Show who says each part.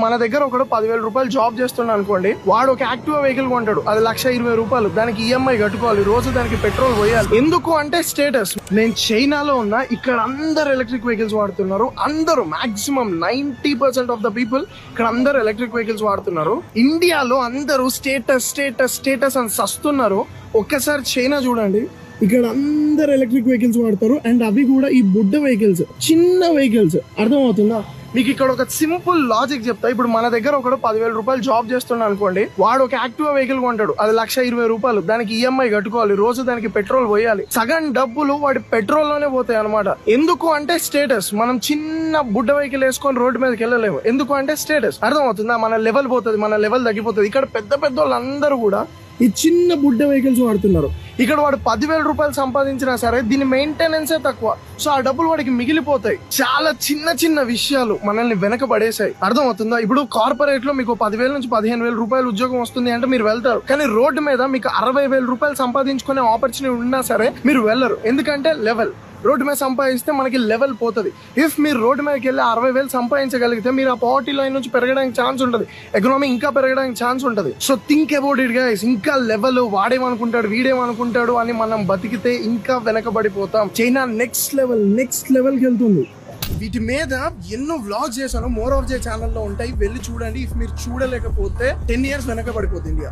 Speaker 1: మన దగ్గర ఒకడు 10,000 రూపాయలు జాబ్ చేస్తున్నాడు అనుకోండి, వాడు ఒక యాక్టివా వెహికల్ కొంటాడు, అది 1,20,000 రూపాయలు, దానికి ఈఎంఐ కట్టుకోవాలి, రోజు దానికి పెట్రోల్ పోయాలి. ఎందుకు అంటే స్టేటస్. నేను చైనాలో ఉన్నా, ఇక్కడ అందరు ఎలక్ట్రిక్ వెహికల్స్ వాడుతున్నారు. అందరూ మాక్సిమం 90% ఆఫ్ ద పీపుల్ ఇక్కడ అందరు ఎలక్ట్రిక్ వెహికల్స్ వాడుతున్నారు. ఇండియాలో అందరూ స్టేటస్ స్టేటస్ స్టేటస్ అని సస్తున్నారు. ఒక్కసారి చైనా చూడండి, ఇక్కడ అందరు ఎలక్ట్రిక్ వెహికల్స్ వాడతారు. అండ్ అవి కూడా ఈ బుడ్డ వెహికల్స్, చిన్న వెహికల్స్. అర్థమవుతుందా మీకు? ఇక్కడ ఒక సింపుల్ లాజిక్ చెప్తా. ఇప్పుడు మన దగ్గర ఒకడు 10,000 రూపాయలు జాబ్ చేస్తున్నాడు అనుకోండి, వాడు ఒక యాక్టివా వెహికల్ కొంటాడు, అది 1,20,000 రూపాయలు, దానికి ఈఎంఐ కట్టుకోవాలి, రోజు దానికి పెట్రోల్ పోయాలి. సగం డబ్బులు వాడి పెట్రోల్ లోనే పోతాయి అనమాట. ఎందుకు అంటే స్టేటస్. మనం చిన్న బుడ్డ వెహికల్ వేసుకొని రోడ్డు మీదకి వెళ్ళలేము. ఎందుకు అంటే స్టేటస్. అర్థమవుతుందా? మన లెవెల్ పోతుంది, మన లెవెల్ తగ్గిపోతుంది. ఇక్కడ పెద్ద పెద్ద వాళ్ళందరూ కూడా ఈ చిన్న బుడ్డ వెహికల్స్ వాడుతున్నారు. ఇక్కడ వాడు 10,000 రూపాయలు సంపాదించినా సరే దీని మెయింటెనెన్సే తక్కువ. సో ఆ డబ్బులు వాడికి మిగిలిపోతాయి. చాలా చిన్న చిన్న విషయాలు మనల్ని వెనకబడేసాయి. అర్థమవుతుందా? ఇప్పుడు కార్పొరేట్ లో మీకు 10,000 నుంచి 15,000 రూపాయలు ఉద్యోగం వస్తుంది అంటే మీరు వెళ్తారు. కానీ రోడ్డు మీద మీకు 60,000 రూపాయలు సంపాదించుకునే ఆపర్చునిటీ ఉన్నా సరే మీరు వెళ్ళరు. ఎందుకంటే లెవెల్. రోడ్డు మీద సంపాదిస్తే మనకి లెవెల్ పోతుంది. ఇఫ్ మీరు రోడ్డు మీదకి వెళ్ళి 60,000 సంపాదించగలిగితే మీరు ఆ పావర్టీ లైన్ నుంచి పెరగడానికి ఛాన్స్ ఉంటుంది. ఎకనామీ ఇంకా పెరగడానికి ఛాన్స్ ఉంటుంది. So think about it guys. ఇంకా లెవెల్, వాడేమనుకుంటాడు వీడేమనుకుంటాడు అని మనం బతికితే ఇంకా వెనకబడిపోతాం. చైనా నెక్స్ట్ లెవెల్కి వెళ్తుంది. వీటి మీద ఎన్నో వ్లాగ్స్ చేశాను, మోర్ ఆఫ్ జే ఛానల్లో ఉంటాయి, వెళ్ళి చూడండి. ఇఫ్ మీరు చూడలేకపోతే 10 years వెనకబడిపోతుంది ఇండియా.